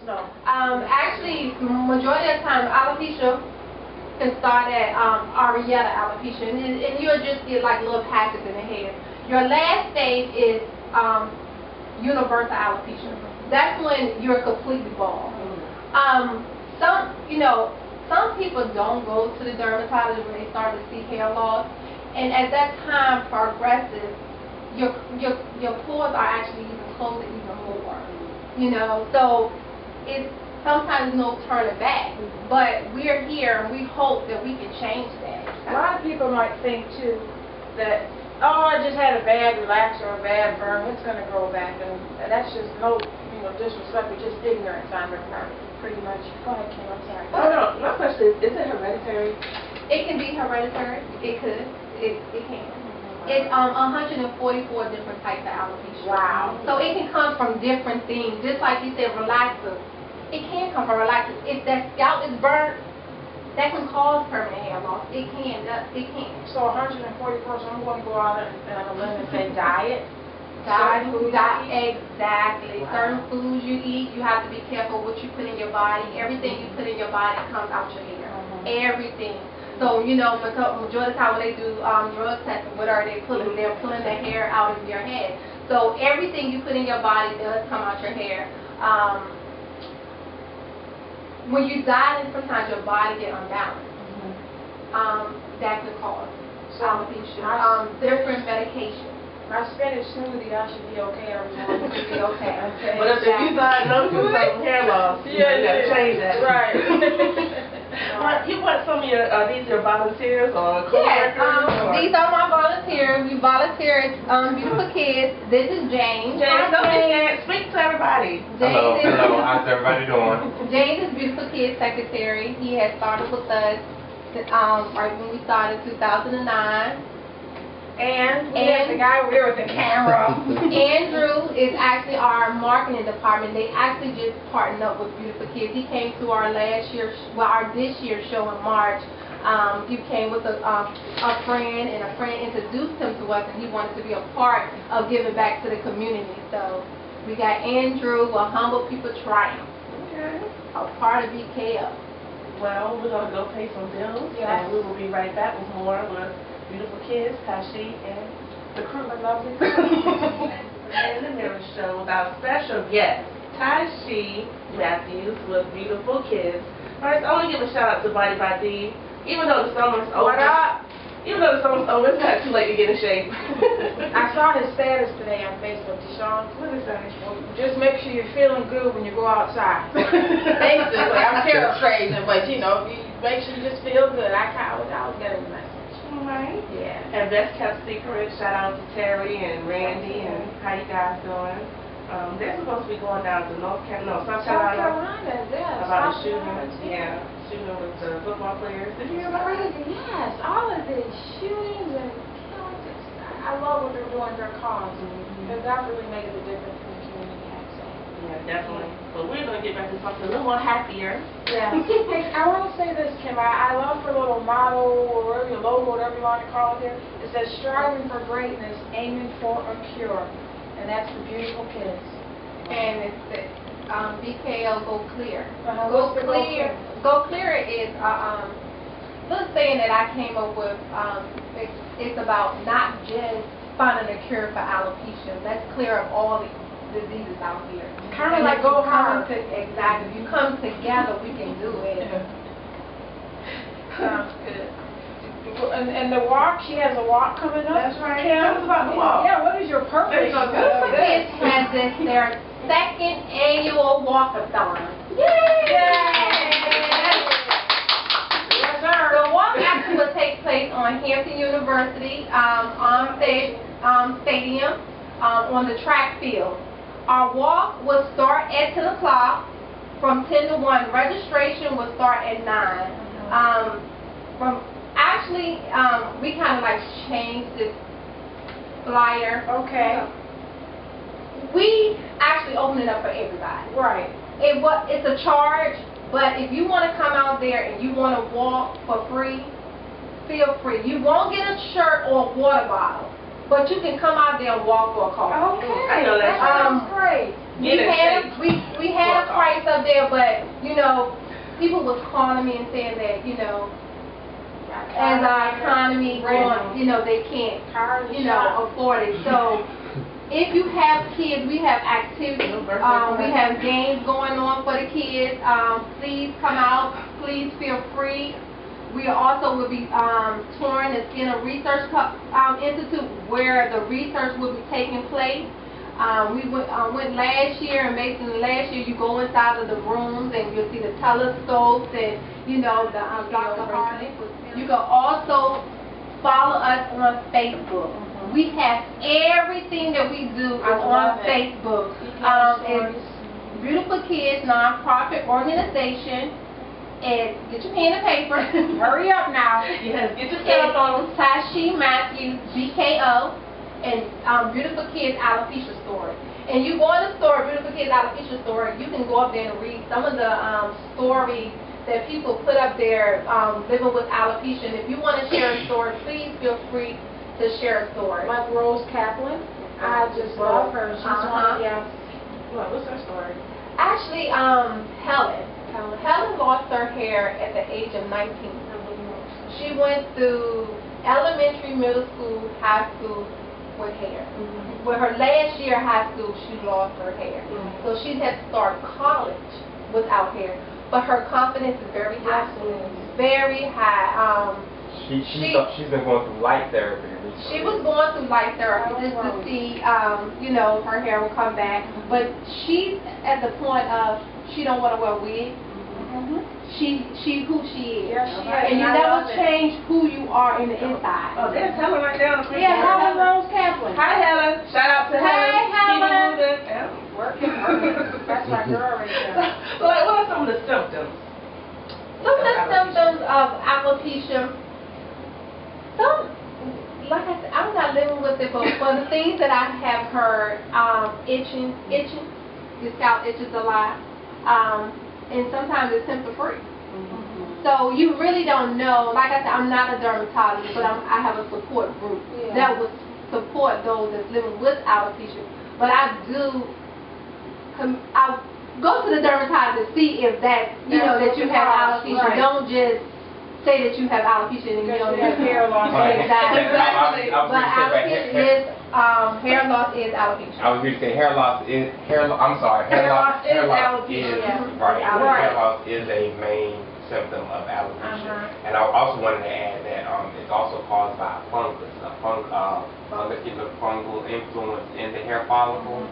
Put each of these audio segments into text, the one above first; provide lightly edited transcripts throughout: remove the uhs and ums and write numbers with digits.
No. Actually, majority of the time, alopecia can start at areata alopecia, and you'll just get like little patches in the hair. Your last stage is universal alopecia. That's when you're completely bald. Some people don't go to the dermatologist when they start to see hair loss, and as that time progresses, your pores are actually even closing even more. So it's sometimes no turning back. But we're here and we hope that we can change that. A lot of people might think too that, oh, I just had a bad relaxer or a bad burn, it's going to grow back, and that's just no disrespect, but just ignorance on their part, pretty much. Go ahead, Kim, I'm sorry. Oh no, my question is it hereditary? It can be hereditary. It could. It can. It's 144 different types of alopecia. Wow. So it can come from different things. Just like you said, relaxers. It can come from relaxers. If that scalp is burnt, that can cause permanent hair loss. It can. It can. So 144. So I'm going to go out and a limb and say diet. Exactly. Wow. Certain foods you eat, you have to be careful what you put in your body. Everything you put in your body comes out your hair. Everything. So, majority of the time when they do drug testing, what are they pulling? They're pulling the hair out of your head. So everything you put in your body does come out your hair. When you diet, sometimes your body gets unbalanced. That could cause alopecia. Different medications. My spinach smoothie, I should be okay every morning. Should be okay. But if you diagnosed with some hair loss, you gotta change that. Right. You want some of your, these are volunteers or Yes, co-workers? these are my volunteers. We volunteer at Beautiful Kids. This is Jane. Jane, speak to everybody. Hello, how's everybody doing? Jane is Beautiful Kids Secretary. He has started with us right when we started 2009. And the guy over there with the camera. Andrew is actually our marketing department. They actually just partnered up with Beautiful Kids. He came to our this year's show in March. He came with a friend, and a friend introduced him to us, and he wanted to be a part of giving back to the community. So we got Andrew, a Humble People Triumph, a part of BKO. Well, we're going to go pay some bills, and we will be right back with more with Beautiful Kids, Tieshe, and the crew. A lovely And the Mirror Show with our special guest, Tieshe Matthews with Beautiful Kids. First, I want to give a shout out to Body by D. Even though the summer's over, it's not too late to get in shape. I saw his status today on Facebook. Deshaun, what is that? Just make sure you're feeling good when you go outside. Basically, I'm paraphrasing, but you make sure you just feel good. I was getting the message. Right. Yeah. And Best Kept Secret, shout out to Terry and Randy, and how you guys doing? They're supposed to be going down to South Carolina. Yeah. About the shooting. Yeah, shooting with the football players. Did you hear about it? Yes, all of the shootings and killings. I love what they're doing in their cause. Because that really makes a difference in the community, I'd say. Yeah, definitely. But we're going to get back to something a little more happier. Yeah. Hey, I want to say this, Kim. I love her little motto or whatever your logo, whatever you want to call it there. It says, striving for greatness, aiming for a cure. And that's the Beautiful Kids. And it's the BKO Go Clear. Go Clear. Go Clear is a little saying that I came up with. It's about not just finding a cure for alopecia. Let's clear up all the diseases out here. Kind of like go hard. Exactly. If you come together, we can do it. Sounds good. And the walk, she has a walk coming up. That's right. Tell us about the walk. Yeah, what is your purpose? Beautiful Kids has their second annual walkathon. Yay! Yes, sir. The walk actually will take place on Hampton University Stadium on the track field. Our walk will start at 10 o'clock from 10 to 1. Registration will start at 9. We kind of like changed this flyer. Okay. We actually open it up for everybody. Right. It's a charge, but if you want to come out there and you want to walk for free, feel free. You won't get a shirt or a water bottle, but you can come out there and walk for a coffee. Okay. I know that. That sounds great. We had a price up there you know, people was calling me and saying that, you know, as our economy going, you know, they can't, you know, afford it. So if you have kids, we have activities, we have games going on for the kids. Please come out. Please feel free. We also will be touring the Skinner Research Institute where the research will be taking place. We went last year, and basically last year you go inside of the rooms and you'll see the telescopes and, you know, the Dr. Hardy. You can also follow us on Facebook. We have everything that we do is on Facebook. It's Beautiful Kids Nonprofit Organization. And get your pen and paper. Hurry up now. Yes, get your cell phone. Tieshe Matthews, BKO, and Beautiful Kids Alopecia Story. And you go in the store, Beautiful Kids Alopecia Story, you can go up there and read some of the stories that people put up there living with alopecia. And if you want to share a story, please feel free to share a story. Like Rose Kaplan. I just love her. She's one of what's her story? Actually, Helen lost her hair at the age of 19. She went through elementary, middle school, high school with hair. With her last year of high school, she lost her hair. So she had to start college without hair. But her confidence is very high. Very high. She's been going through light therapy recently. She was going through light therapy just to see, you know, her hair will come back. But she's at the point of she don't want to wear wigs. She who she is. And you never change who you are in the inside. Oh, there's Helen right there on the screen. Yeah, Helen Rose Kaplan. Hi, Helen. Shout out to Helen. Hey, Helen. Working. That's my girl right there. So, like, what are some of the symptoms? Some of the symptoms of alopecia, like I said, I'm not living with it, but for the things that I have heard, itching, your scalp itches a lot, and sometimes it's symptom-free. So you really don't know. Like I said, I'm not a dermatologist, but I have a support group that will support those that's living with alopecia. But I go to the dermatologist to see if that, you know, that you have alopecia. Don't just say that you have alopecia and you don't have hair loss. Exactly. But alopecia is hair loss is alopecia. I was going to say hair loss is hair loss is alopecia. Right. Hair loss is a main symptom of alopecia. And I also wanted to add that it's also caused by a fungus, fungal influence in the hair follicle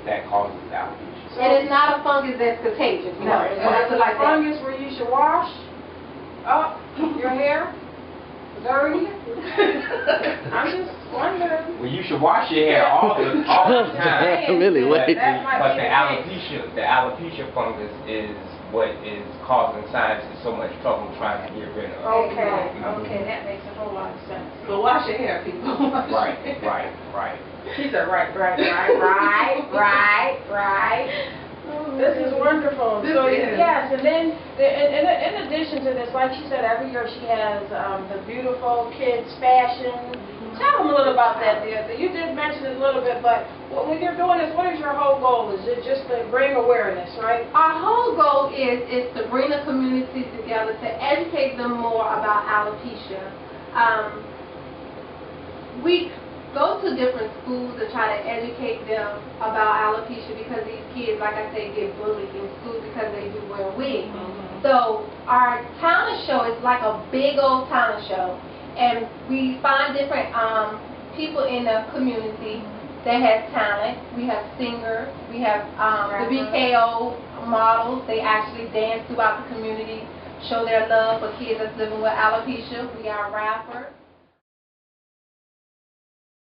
that causes alopecia. And it's not a fungus that's contagious. No, it's like fungus where you should wash up your hair dirty. I'm just wondering. Well, you should wash your hair all the time. Really? Wait. But the alopecia fungus is what is causing scientists so much trouble trying to get rid of. Okay, that makes a whole lot of sense. But wash your hair, people. Right. She said right. This is wonderful. So yes, and then in addition to this, like she said, every year she has the beautiful kids fashion. Tell them a little about that, dear. You did mention it a little bit, but when you're doing this, what is your whole goal? Is it just to bring awareness, right? Our whole goal is to bring the community together, to educate them more about alopecia. We go to different schools to try to educate them about alopecia because these kids, like I say, get bullied in school because they do wear wigs. So our talent show is like a big old talent show. And we find different people in the community that have talent. We have singers. We have the BKO models. They actually dance throughout the community, show their love for kids that's living with alopecia. We got rappers.